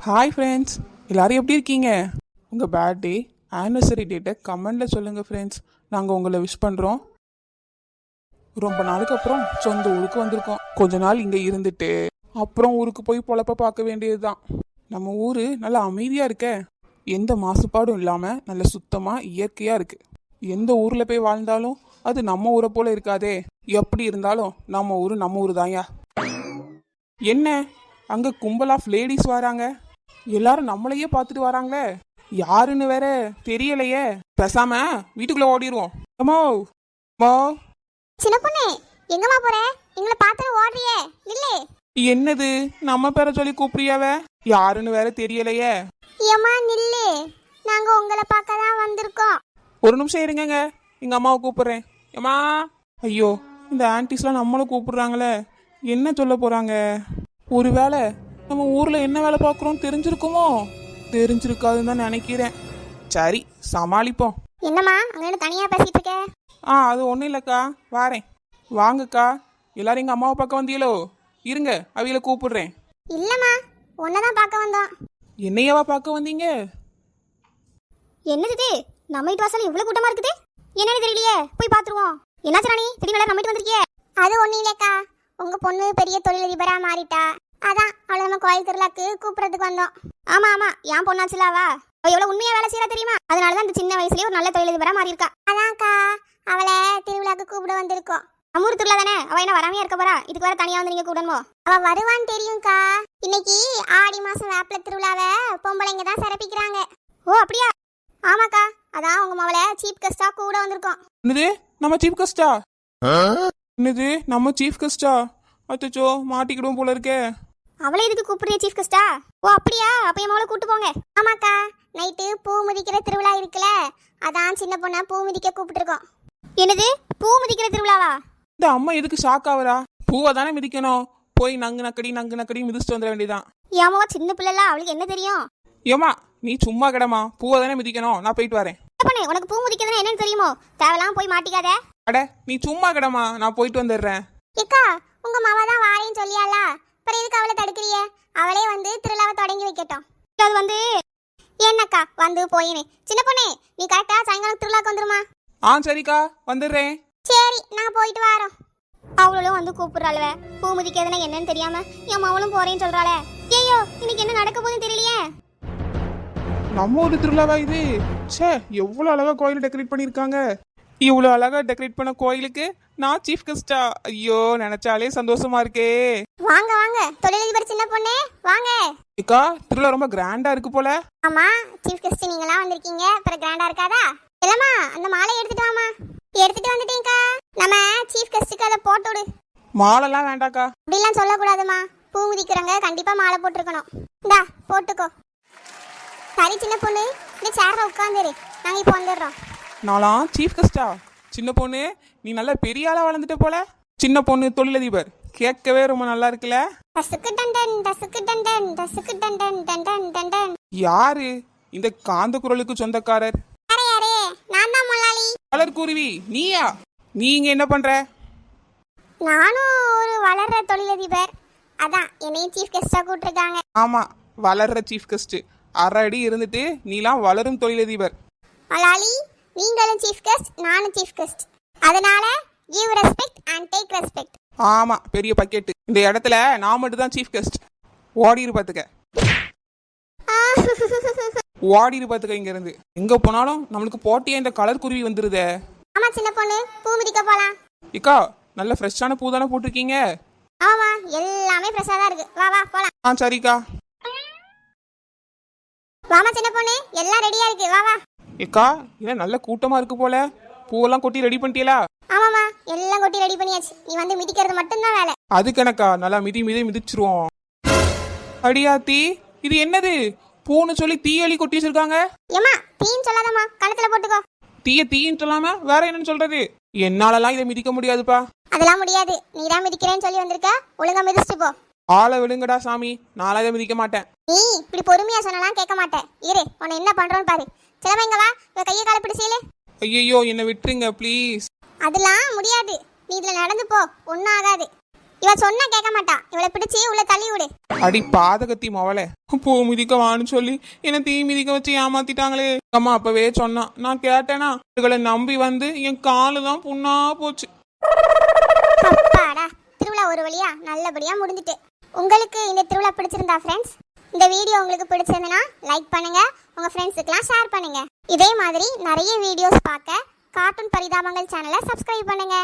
Hi friends, எல்லோரும் எப்படி இருக்கீங்க? உங்கள் பர்த்டே ஆனிவர்சரி டேட்டை கமெண்டில் சொல்லுங்கள் ஃப்ரெண்ட்ஸ். நாங்கள் உங்களை விஷ் பண்ணுறோம். ரொம்ப நாளுக்கு அப்புறம் சொந்த ஊருக்கு வந்திருக்கோம். கொஞ்ச நாள் இங்கே இருந்துட்டு அப்புறம் ஊருக்கு போய் பொழப்ப பார்க்க வேண்டியது தான். நம்ம ஊர் நல்லா அமைதியாக இருக்க, எந்த மாசுபாடும் இல்லாமல் நல்ல சுத்தமாக இயற்கையாக இருக்குது. எந்த ஊரில் போய் வாழ்ந்தாலும் அது நம்ம ஊரை போல் இருக்காதே. எப்படி இருந்தாலும் நம்ம ஊர் தான்யா. என்ன அங்கே கும்பல் ஆஃப் லேடிஸ் வராங்க, எல்லாரும் நம்மளையே பார்த்துட்டு வராங்களே, யாருன்னு வேற தெரியலையே. பேசாம வீட்டுக்குள்ள ஓடிடுவோம். சின்ன பொண்ணு, எங்கம்மா போற? எங்களை பார்த்து ஓடுறியே, இல்லே. என்னது நம்ம பேரை சொல்லி கூப்பிடுறியாவ? யாருன்னு வேற தெரியலையே. ஏம்மா நில்லு, நாங்க உங்களை பார்க்க தான் வந்திருக்கோம். ஒரு நிமிஷம் இருங்கங்க, எங்க அம்மாவை கூப்பிடுறேன். ஏமா, ஐயோ இந்த ஆன்டிஸ்லாம் நம்மளும் கூப்பிடுறாங்களே, என்ன சொல்ல போறாங்க? ஒருவேளை நம்ம ஊர்ல என்ன வேலை பார்க்குறோம் தெரிஞ்சிருக்குமோ? தெரிஞ்சிருக்காதுன்னு தான் நினைக்கிறேன். சரி, சமாளிப்போம். என்னம்மா அங்க தனியா பேசிட்டு இருக்க? அது ஒன்றும் இல்லைக்கா, வாரேன். வாங்கக்கா, எல்லாரும் எங்கள் அம்மாவை பார்க்க வந்தீங்களோ? இருங்க, அவிகளை கூப்பிடுறேன். இல்லைம்மா, உன்னதான் பார்க்க வந்தோம். என்னையவா பார்க்க வந்தீங்க? என்னது நம்ம வீட்டு வாசல் இவ்வளோ கூட்டமாக இருக்குது? என்னன்னு தெரியலையே, போய் பார்த்துருவோம். என்னாச்சு ராணி, திடீர்னு நம்ம வீட்டு வந்திருக்கியே? அது ஒன்றும் இல்லைக்கா, உங்கள் பொண்ணு பெரிய தொழிலதிபராக மாறிட்டா. அதான் அவளை நம்ம கோயில் திருவிழாக்கு கூப்பிட்றதுக்கு வந்தோம். ஆமா ஆமா, என் பொண்ணாச்சுலாவா? அவ எவ்வளவு உண்மையா வேலை செய்யறா தெரியுமா? அதனாலதான் இந்த சின்ன வயசுலயே ஒரு நல்ல தொழிலதிபரா மாறி இருக்கா. அதான்க்கா அவளை திருவிழாக்கு கூப்பிட வந்திருக்கோம். நம்ம ஊர் திருவிழா தானே, அவ என்ன வராமையா இருக்க போறா? இதுக்கு வேற தனியா வந்து நீங்க கூடணுமோ? அவ வருவான்னு தெரியும்க்கா. இன்னைக்கு ஆடி மாசம் வேப்பில திருவிழாவை பொம்பளைங்க தான் சிறப்பிக்கிறாங்க. ஓ அப்படியா? ஆமாக்கா, அதான் உங்க மவளை சீஃப் கெஸ்டா கூட வந்திருக்கோம். என்னது நம்ம சீஃப் கெஸ்டா? என்னது நம்ம சீஃப் கெஸ்டா? அச்சோ, மாட்டிக்கிடுவோம் போல இருக்கே. அவளை எதுக்கு கூப்பிடுறிய சீஃப் கெஸ்டா? ஓ அப்படியா, அப்ப என் மவளை கூட்டு போங்க. ஆமாக்கா, நைட்டு பூ மிதிக்கிற திருவிழா இருக்குல்ல, அதான் சின்ன பொண்ணை பூ மிதிக்க கூப்பிட்டுருக்கோம். என்னது பூ மிதிக்கிற திருவிழாவா? இந்த அம்மா எதுக்கு ஷாக் ஆகுறா? பூவை தானே மிதிக்கணும், போய் நங்கு நக்கடி மிதிச்சுட்டு வந்துட வேண்டியதான். ஏமாவா சின்ன பிள்ளைல, அவளுக்கு என்ன தெரியும்? ஏமா நீ சும்மா கிடமா, பூவை தானே மிதிக்கணும், நான் போயிட்டு வரேன். உனக்கு பூ மிதிக்கிறதுனா என்னன்னு தெரியுமோ? தேவையில்லாம போய் மாட்டிக்காத. அட நீ சும்மா கிடமா, நான் போயிட்டு வந்துடுறேன். ஏக்கா, உங்க மாமா தான் வாரேன்னு சொல்லியாளா, அப்புறம் எதுக்கு அவளை தடுக்கிறிய? அவளே வந்து திருவிழாவை தொடங்கி வைக்கட்டும். அது வந்து என்னக்கா வந்து போயினே. சின்ன பொண்ணே, நீ கரெக்டா சாயங்காலம் திருவிழாக்கு வந்துருமா? சரிக்கா, வந்துடுறேன். சரி, நான் போயிட்டு வரோம். அவளும் வந்து கூப்பிடுறாளுவ, பூ மிதிக்கிறதுனா என்னன்னு தெரியாம என் அவளும் போறேன்னு சொல்றாளே. ஐயோ, இன்னைக்கு என்ன நடக்க போகுதுன்னு தெரியலையே. நம்ம ஒரு திருவிழாவா இது? சே, எவ்வளவு அழகா கோயில் டெக்கரேட் பண்ணிருக்காங்க. இவ்வளவு அழகா டெக்கரேட் பண்ண கோயிலுக்கு நான் சீஃப் கெஸ்டா? ஐயோ, நினைச்சாலே சந்தோஷமா இருக்கே. வாங்க வாங்க தொழிலதிபர் சின்ன பொண்ணே, வாங்க. அக்கா, திருவிழா ரொம்ப கிராண்டா இருக்கு போல. ஆமா, சீஃப் கெஸ்ட் நீங்கலாம் வந்திருக்கீங்க, அப்புறம் கிராண்டா இருக்காதா? இல்லம்மா, அந்த மாலை எடுத்துட்டு வாமா. எடுத்துட்டு வந்துட்டேன்க்கா. நம்ம சீஃப் கெஸ்டுக்கு அதை போட்டு விடு. மாலைலாம் வேண்டாக்கா. அப்படிலாம் சொல்லக்கூடாதுமா, பூ மிதிக்கிறவங்க கண்டிப்பா மாலை போட்டிருக்கணும். இந்தா போட்டுக்கோ. சரி சின்ன பொண்ணு, இந்த சேர்ல உட்காந்துரு, நாங்க இப்போ வந்துடுறோம். நான்லாம் சீஃப் கெஸ்டா? சின்ன பொண்ணு, நீ நல்ல பெரிய ஆளா வளர்ந்துட்ட போல. சின்ன பொண்ணு தொழிலதிபர், கேட்கவே ரொம்ப நல்லா இருக்குல்ல. டசுக்கு டண்டன் டசுக்கு டண்டன் டசுக்கு டண்டன் டண்டன் டண்டன். யாரு இந்த காந்த குரலுக்கு சொந்தக்காரர்? அரே அரே, நான் தான் மொல்லாளி. மலர் குருவி, நீயா? நீங்க என்ன பண்ற? நானும் ஒரு வளர்ற தொழிலதிபர், அதான் என்னையும் சீஃப் கெஸ்டா கூப்பிட்டுருக்காங்க. ஆமா, வளர்ற சீஃப் கெஸ்ட். அரை அடி இருந்துட்டு நீலாம் வளரும் தொழிலதிபர். மொல்லாளி, நீங்களும் சீஃப் கெஸ்ட், நானும் சீஃப் கெஸ்ட். அதனால give respect and take respect. ஆமா, பெரிய பக்கெட். இந்த இடத்துல நான் மட்டும் தான் சீஃப் கெஸ்ட். ஓடிரு பாத்துக்க, ஓடிரு பாத்துக்க. இங்க இருந்து எங்க போனாலும் நம்மளுக்கு போட்டியா இந்த கலர் குருவி வந்துருதே. ஆமா சின்ன பொண்ணு, பூ மிதிக்க போலாம். இக்கா, நல்ல ஃப்ரெஷ்ஷான பூ தானே போட்டிருக்கீங்க? ஆமா, எல்லாமே ஃப்ரெஷ்ஷா தான் இருக்கு. வா வா போலாம். சரிக்கா. வாமா சின்ன பொண்ணு, எல்லாம் ரெடியா இருக்கு, வா வா. ஏக்கா, இல்ல நல்ல கூட்டமா இருக்கு போல. பூவெல்லாம் கொட்டி ரெடி பண்ணிட்டீங்களா? ஆமாமா, எல்லாம் கொட்டி ரெடி பண்ணியாச்சு. நீ வந்து மிதிக்கிறது மட்டும்தான் வேலை. அது கணக்கா? நல்லா மிதிச்சிருவோம். அடியாத்தி, இது என்னது? பூன்னு சொல்லி தீயலி கொட்டி வச்சிருக்காங்க. ஏமா, தீன்னு சொல்லாதம்மா, கழுத்துல போட்டுக்கோ. தீன்னு சொல்லாம வேற என்னன்னு சொல்றது? என்னாலலாம் இதை மிதிக்க முடியாதுப்பா. அதெல்லாம் முடியாது, நீ தான் மிதிக்கிறேன்னு சொல்லி வந்திருக்க, ஒழுங்கா மிதிச்சுட்டு போ. ஆளை விடுங்கடா சாமி, நாளா இதை மிதிக்க மாட்டேன். நீ இப்படி பொறுமையா சொன்னலாம் கேட்க மாட்டேன். இரு, உன்னை என்ன பண்றோன்னு பாரு. சிலவ இங்க வா, இவ கையை காலை பிடிச்சீல. ஐயோ, என்ன விட்டுருங்க ப்ளீஸ். அதெல்லாம் முடியாது, நீ இதுல நடந்து போ, ஒன்னும் ஆகாது. இவ சொன்னா கேட்க மாட்டா. இவளை பிடிச்சி உள்ள தள்ளி விடு. அடி பாதகத்தி மவளே, பூ மிதிக்க வான்னு சொல்லி என்னை தீ மிதிக்க வச்சு ஏமாத்திட்டாங்களே. அம்மா அப்பவே சொன்னா, நான் கேட்டேனா? இதுகளை நம்பி வந்து என் காலு தான் புண்ணா போச்சு. அப்பாடா, திருவிழா ஒரு வழியா நல்லபடியா முடிஞ்சிட்டு. உங்களுக்கு இந்த திருவிழா பிடிச்சிருந்தா ஃப்ரெண்ட்ஸ், இந்த வீடியோ உங்களுக்கு பிடிச்சிருந்தனா லைக் பண்ணுங்க, உங்க ஃப்ரெண்ட்ஸுக்குலாம் ஷேர் பண்ணுங்க. இதே மாதிரி நிறைய வீடியோஸ் பார்க்க கார்ட்டூன் பரிதாபங்கள் சேனலை சப்ஸ்கிரைப் பண்ணுங்க.